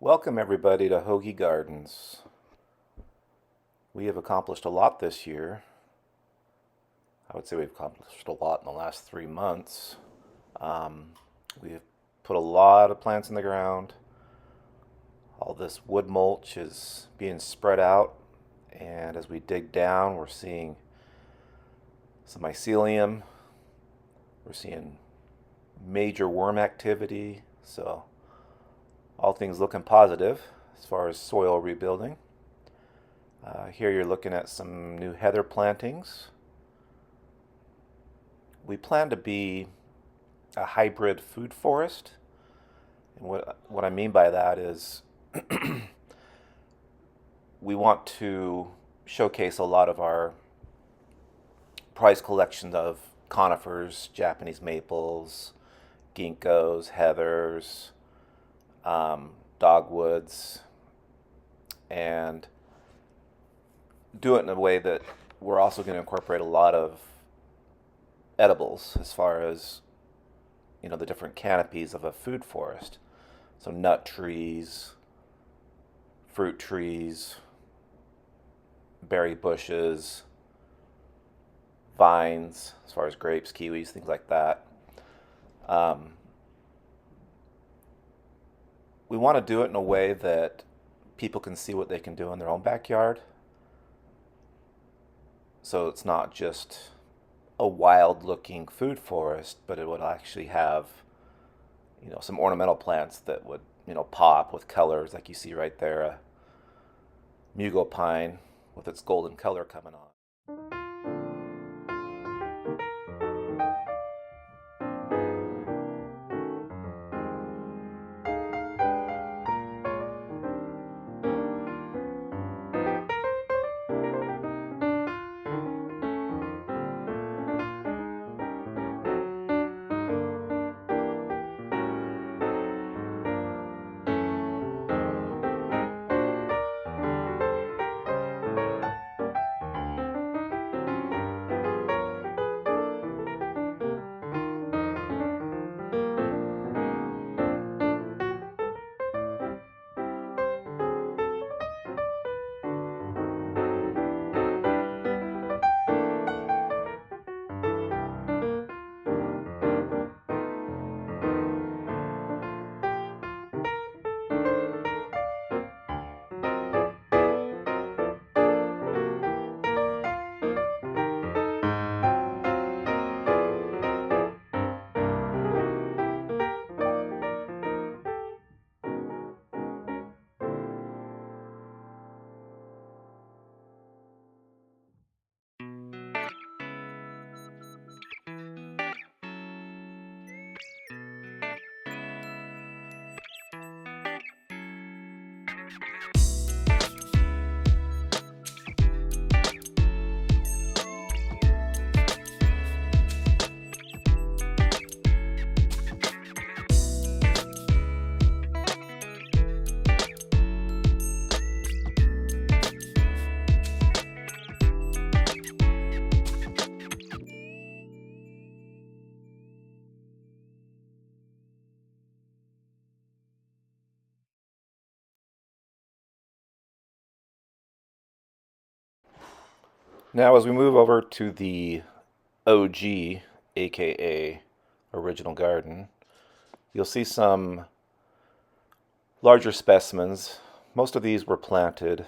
Welcome everybody to Hogi Gardens. We have accomplished a lot this year. I would say we've accomplished a lot in the last 3 months. Um, we've put a lot of plants in the ground. All this wood mulch is being spread out, and as we dig down, we're seeing some mycelium. We're seeing major worm activity, so all things looking positive as far as soil rebuilding. Here you're looking at some new heather plantings. We plan to be a hybrid food forest. And what I mean by that is we want to showcase a lot of our prize collections of conifers, Japanese maples, ginkgos, heathers, dogwoods, and do it in a way that we're also going to incorporate a lot of edibles as far as the different canopies of a food forest. So nut trees, fruit trees, berry bushes, vines, as far as grapes, kiwis, things like that. Um, we want to do it in a way that people can see what they can do in their own backyard. So it's not just a wild looking food forest, but it would actually have, some ornamental plants that would, pop with colors like you see right there, a mugo pine with its golden color coming on. Now, as we move over to the OG, aka Original Garden, you'll see some larger specimens. Most of these were planted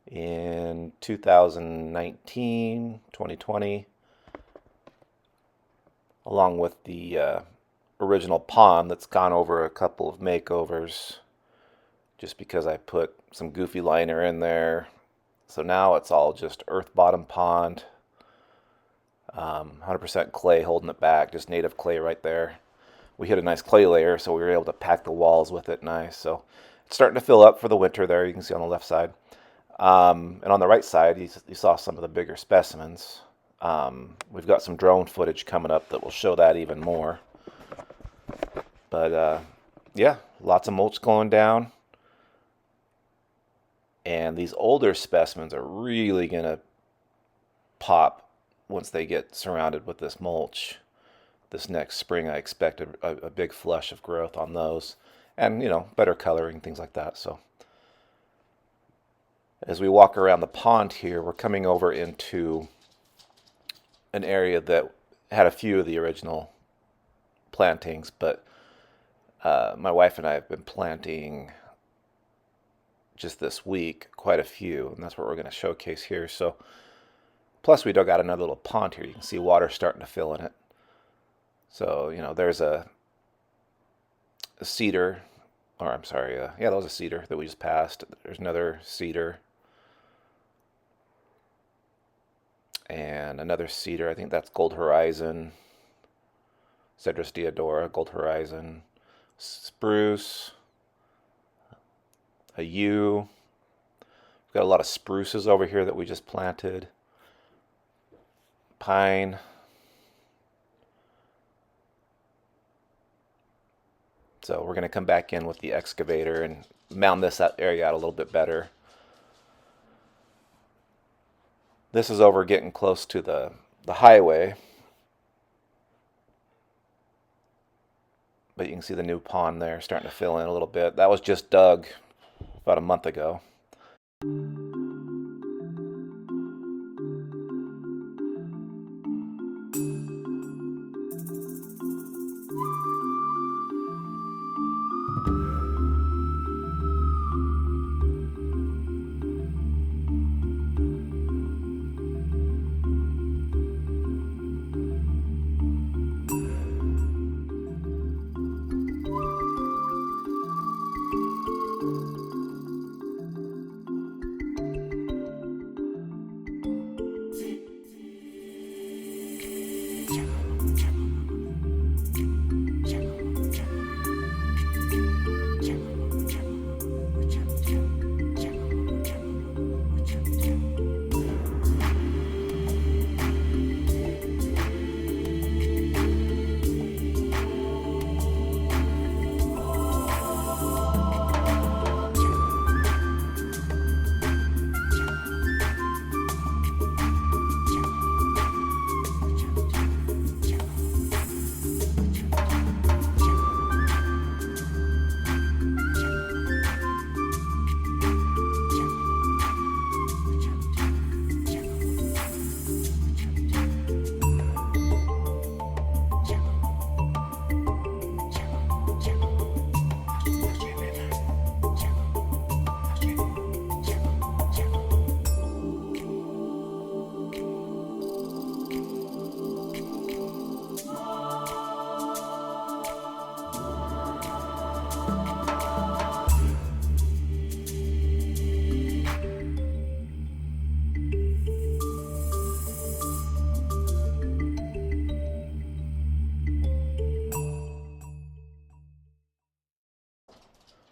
in 2019, 2020, along with the original pond that's gone over a couple of makeovers just because I put some goofy liner in there. So now it's all just earth bottom pond, 100% clay holding it back, just native clay right there. We hit a nice clay layer, so we were able to pack the walls with it nice. So it's starting to fill up for the winter there, you can see on the left side. And on the right side, you saw some of the bigger specimens. We've got some drone footage coming up that will show that even more. But yeah, lots of mulch going down. And these older specimens are really going to pop once they get surrounded with this mulch. This next spring, I expect a big flush of growth on those. and better coloring, things like that. So as we walk around the pond here, we're coming over into an area that had a few of the original plantings, but my wife and I have been planting just this week quite a few, and that's what we're going to showcase here. So plus we got another little pond here. You can see water starting to fill in it. So there's a cedar, or I'm sorry, yeah, that was a cedar that we just passed. There's another cedar and another cedar. I think that's Gold Horizon, Cedrus deodora, Gold Horizon, spruce, a yew. We've got a lot of spruces over here that we just planted, pine. So we're going to come back in with the excavator and mound this area out a little bit better. This is over getting close to the highway. But you can see the new pond there starting to fill in a little bit. That was just dug about a month ago.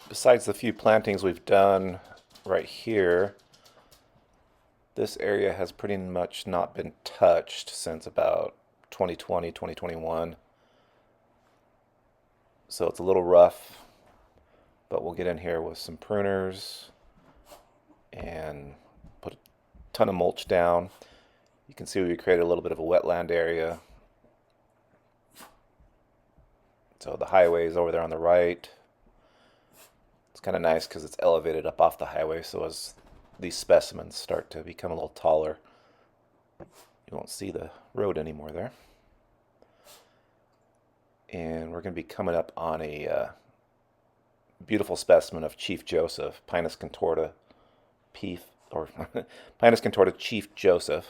Besides the few plantings we've done right here, this area has pretty much not been touched since about 2020, 2021. So it's a little rough, but we'll get in here with some pruners and put a ton of mulch down. You can see we created a little bit of a wetland area. So the highway is over there on the right. It's kind of nice because it's elevated up off the highway, so as these specimens start to become a little taller, you won't see the road anymore there. And we're going to be coming up on a beautiful specimen of Chief Joseph, Pinus contorta, Pinus contorta Chief Joseph.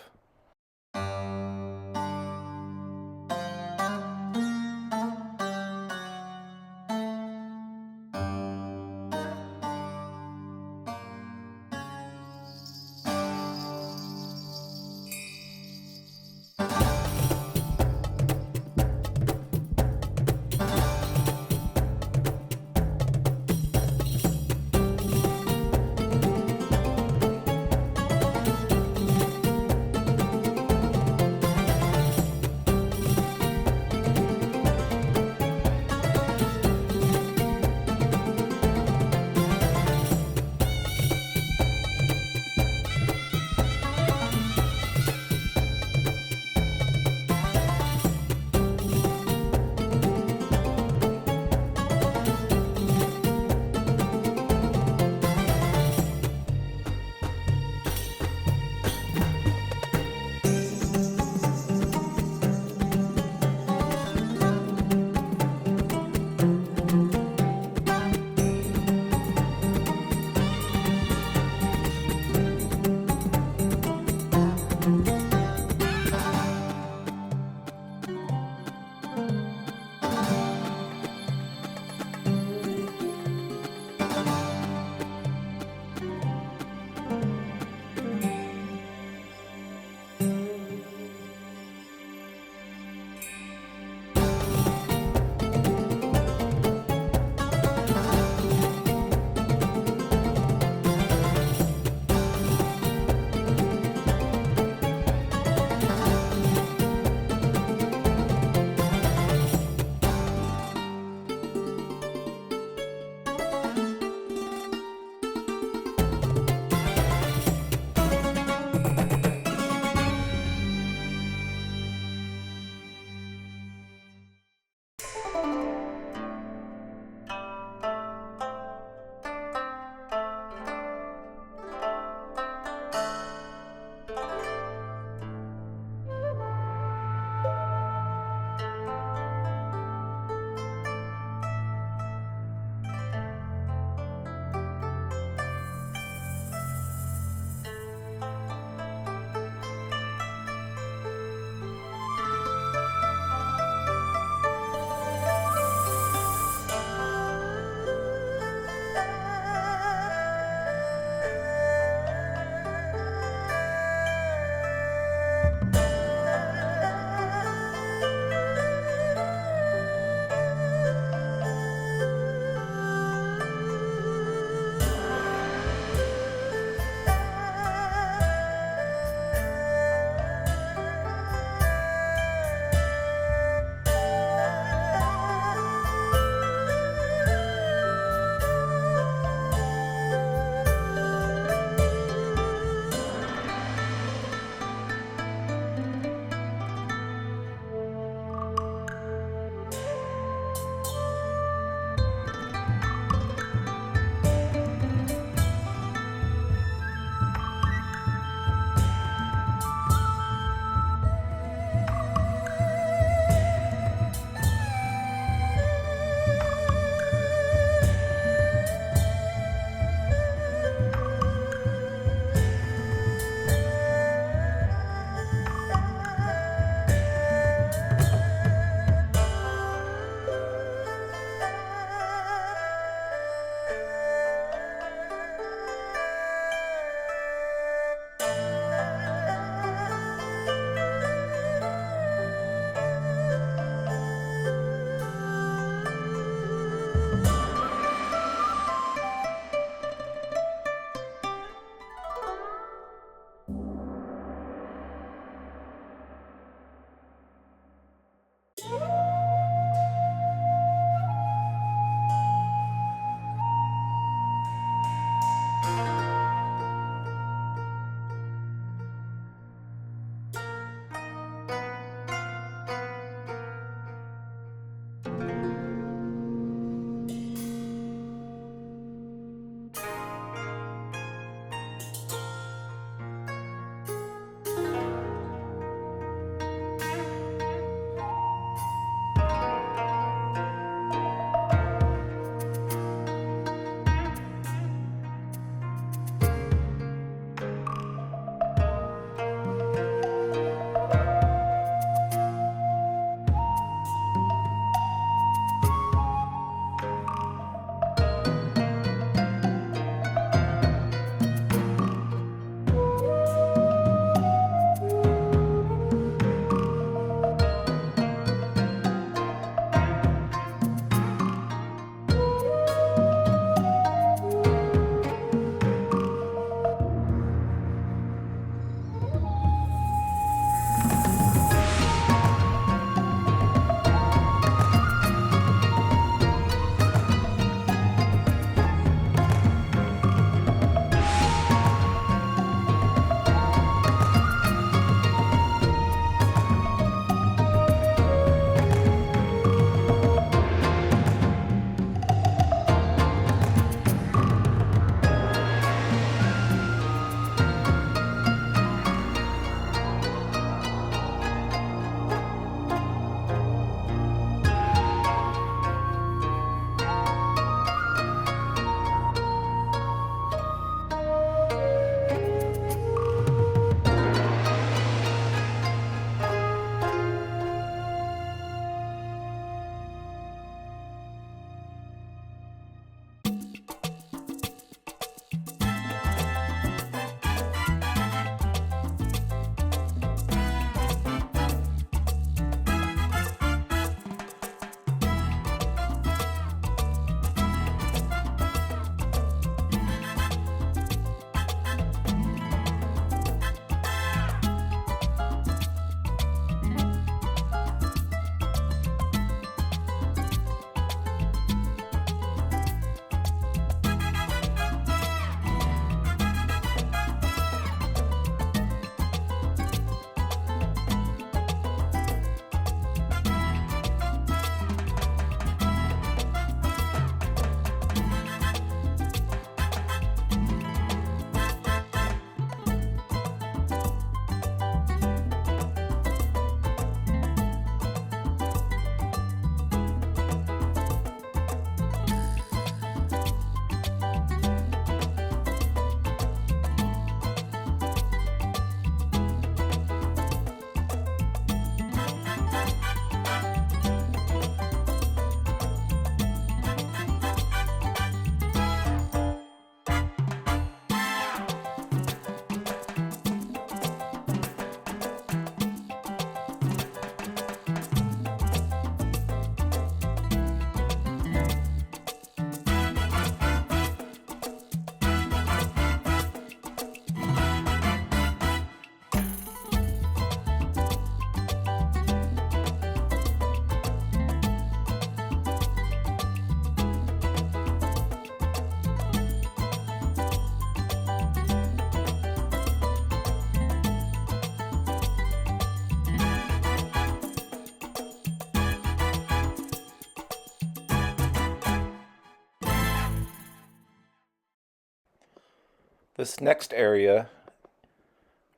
This next area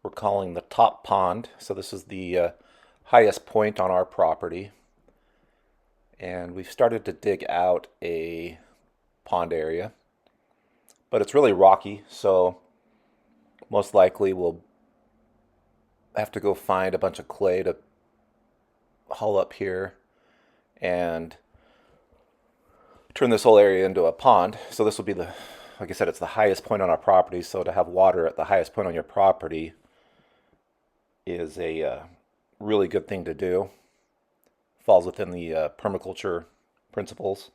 we're calling the top pond. So this is the highest point on our property. And we've started to dig out a pond area. But it's really rocky, so most likely we'll have to go find a bunch of clay to haul up here and turn this whole area into a pond. So this will be like I said, it's the highest point on our property. So to have water at the highest point on your property is a really good thing to do. Falls within the permaculture principles.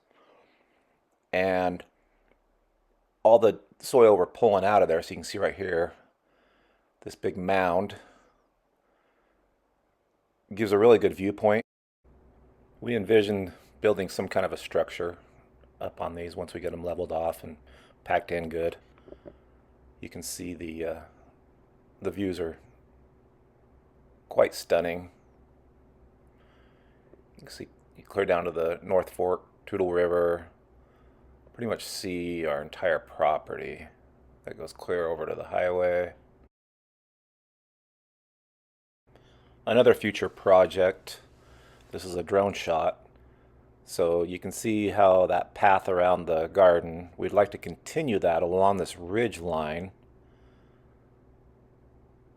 And all the soil we're pulling out of there, so you can see right here, this big mound gives a really good viewpoint. We envision building some kind of a structure up on these once we get them leveled off and packed in good. You can see the views are quite stunning. You can see you clear down to the North Fork, Toutle River, pretty much see our entire property. That goes clear over to the highway. Another future project, this is a drone shot, so you can see how that path around the garden, we'd like to continue that along this ridge line,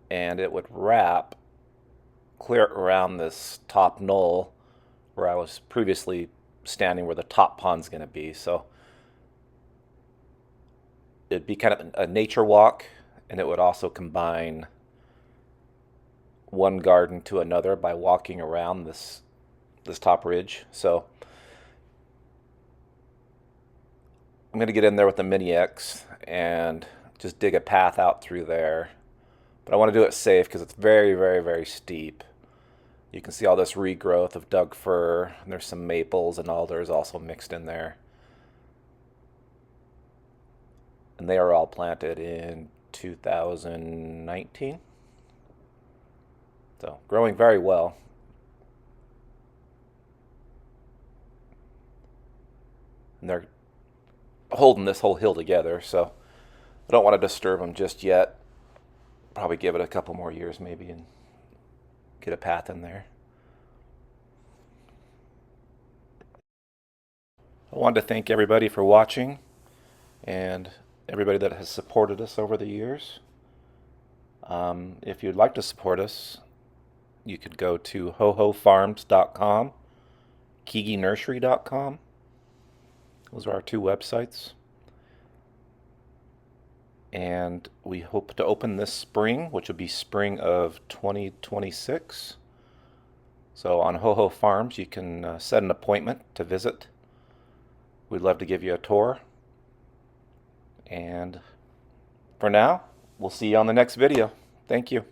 and it would wrap clear around this top knoll where I was previously standing, where the top pond's going to be. So it'd be kind of a nature walk, and it would also combine one garden to another by walking around this top ridge. So I'm going to get in there with the Mini X and just dig a path out through there. But I want to do it safe because it's very, very, very steep. You can see all this regrowth of Doug fir, and there's some maples and alders also mixed in there. And they are all planted in 2019. So growing very well. And they're holding this whole hill together, so I don't want to disturb them just yet. Probably give it a couple more years maybe and get a path in there. I wanted to thank everybody for watching and everybody that has supported us over the years. If you'd like to support us, you could go to hohofarms.com, keeginursery.com. Those are our two websites. And we hope to open this spring, which will be spring of 2026. So on Ho Ho Farms, you can set an appointment to visit. We'd love to give you a tour. And for now, we'll see you on the next video. Thank you.